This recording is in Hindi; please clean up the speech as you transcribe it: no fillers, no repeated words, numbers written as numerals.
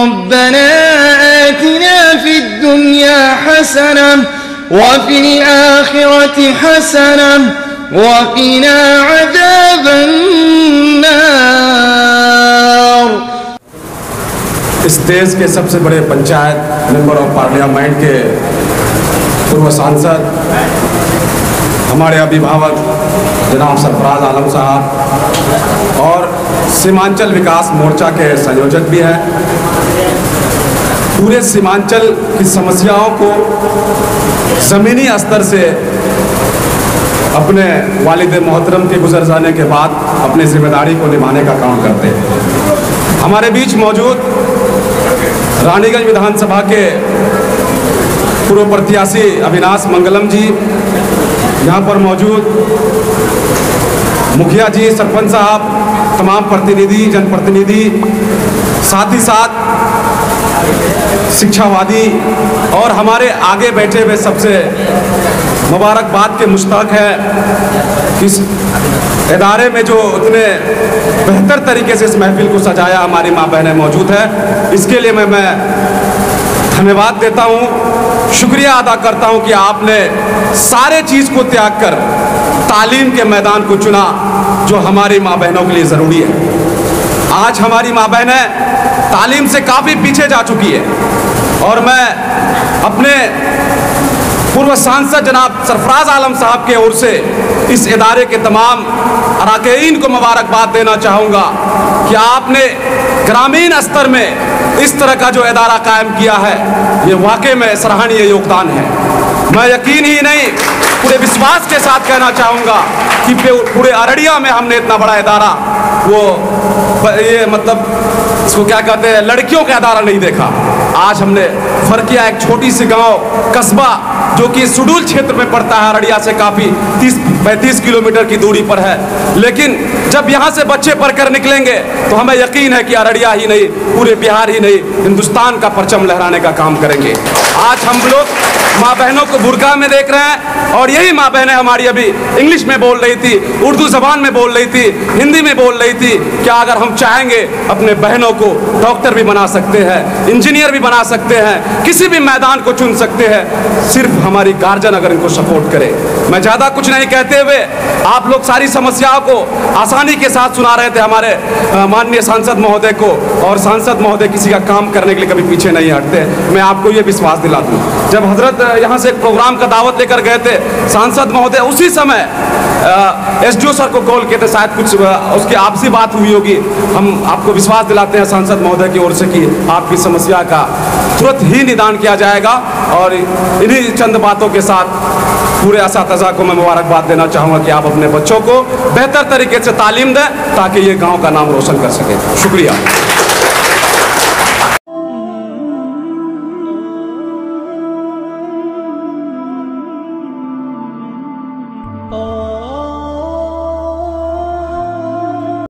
रब्बना आतिना फिद दुनिया हसना व फिल आखिरति हसना व क़िना अज़ाबन नार। इस देश के सबसे बड़े पंचायत मेंबर ऑफ पार्लियामेंट के पूर्व सांसद, हमारे अभिभावक जनाब सरफराज आलम साहब और सीमांचल विकास मोर्चा के संयोजक भी हैं। पूरे सीमांचल की समस्याओं को ज़मीनी स्तर से अपने वालिद मोहतरम के गुजर जाने के बाद अपनी जिम्मेदारी को निभाने का काम करते हैं। हमारे बीच मौजूद रानीगंज विधानसभा के पूर्व प्रत्याशी अविनाश मंगलम जी, यहाँ पर मौजूद मुखिया जी, सरपंच साहब, तमाम प्रतिनिधि, जनप्रतिनिधि, साथ ही साथ शिक्षावादी और हमारे आगे बैठे हुए सबसे मुबारकबाद के मुस्तहक है। इस इदारे में जो इतने बेहतर तरीके से इस महफिल को सजाया हमारी माँ बहनें मौजूद है, इसके लिए मैं धन्यवाद देता हूँ, शुक्रिया अदा करता हूँ कि आपने सारे चीज़ को त्याग कर तालीम के मैदान को चुना, जो हमारी माँ बहनों के लिए ज़रूरी है। आज हमारी माँ बहनें तालीम से काफ़ी पीछे जा चुकी है और मैं अपने पूर्व सांसद जनाब सरफराज आलम साहब के ओर से इस इदारे के तमाम अरकान को मुबारकबाद देना चाहूँगा कि आपने ग्रामीण स्तर में इस तरह का जो इदारा कायम किया है, ये वाकई में सराहनीय योगदान है। मैं यकीन ही नहीं पूरे विश्वास के साथ कहना चाहूँगा कि पूरे अररिया में हमने इतना बड़ा इदारा, वो ये मतलब इसको क्या कहते हैं, लड़कियों का इदारा नहीं देखा। आज हमने फरकिया, एक छोटी सी गांव कस्बा जो कि शेड्यूल क्षेत्र में पड़ता है, अररिया से काफ़ी 30-35 किलोमीटर की दूरी पर है, लेकिन जब यहाँ से बच्चे पढ़कर निकलेंगे तो हमें यकीन है कि अररिया ही नहीं, पूरे बिहार ही नहीं, हिंदुस्तान का परचम लहराने का काम करेंगे। आज हम लोग माँ बहनों को बुर्का में देख रहे हैं और यही माँ बहनें हमारी अभी इंग्लिश में बोल रही थी, उर्दू ज़बान में बोल रही थी, हिंदी में बोल रही थी। क्या अगर हम चाहेंगे अपने बहनों को डॉक्टर भी बना सकते हैं, इंजीनियर भी बना सकते हैं, किसी भी मैदान को चुन सकते हैं, सिर्फ हमारी गार्जियन अगर इनको सपोर्ट करे। मैं ज़्यादा कुछ नहीं कहते हुए आप लोग सारी समस्याओं को आसानी के साथ सुना रहे थे हमारे माननीय सांसद महोदय को, और सांसद महोदय किसी का काम करने के लिए कभी पीछे नहीं हटते। मैं आपको ये विश्वास दिला दूँ, जब हजरत यहाँ से एक प्रोग्राम का दावत लेकर गए थे सांसद महोदय, उसी समय SDO सर को कॉल किए थे, शायद कुछ उसकी आपसी बात हुई होगी। हम आपको विश्वास दिलाते हैं सांसद महोदय की ओर से कि आपकी समस्या का तुरंत ही निदान किया जाएगा। और इन्हीं चंद बातों के साथ पूरे असातिज़ा को मैं मुबारकबाद देना चाहूँगा कि आप अपने बच्चों को बेहतर तरीके से तालीम दें ताकि ये गाँव का नाम रोशन कर सकें। शुक्रिया।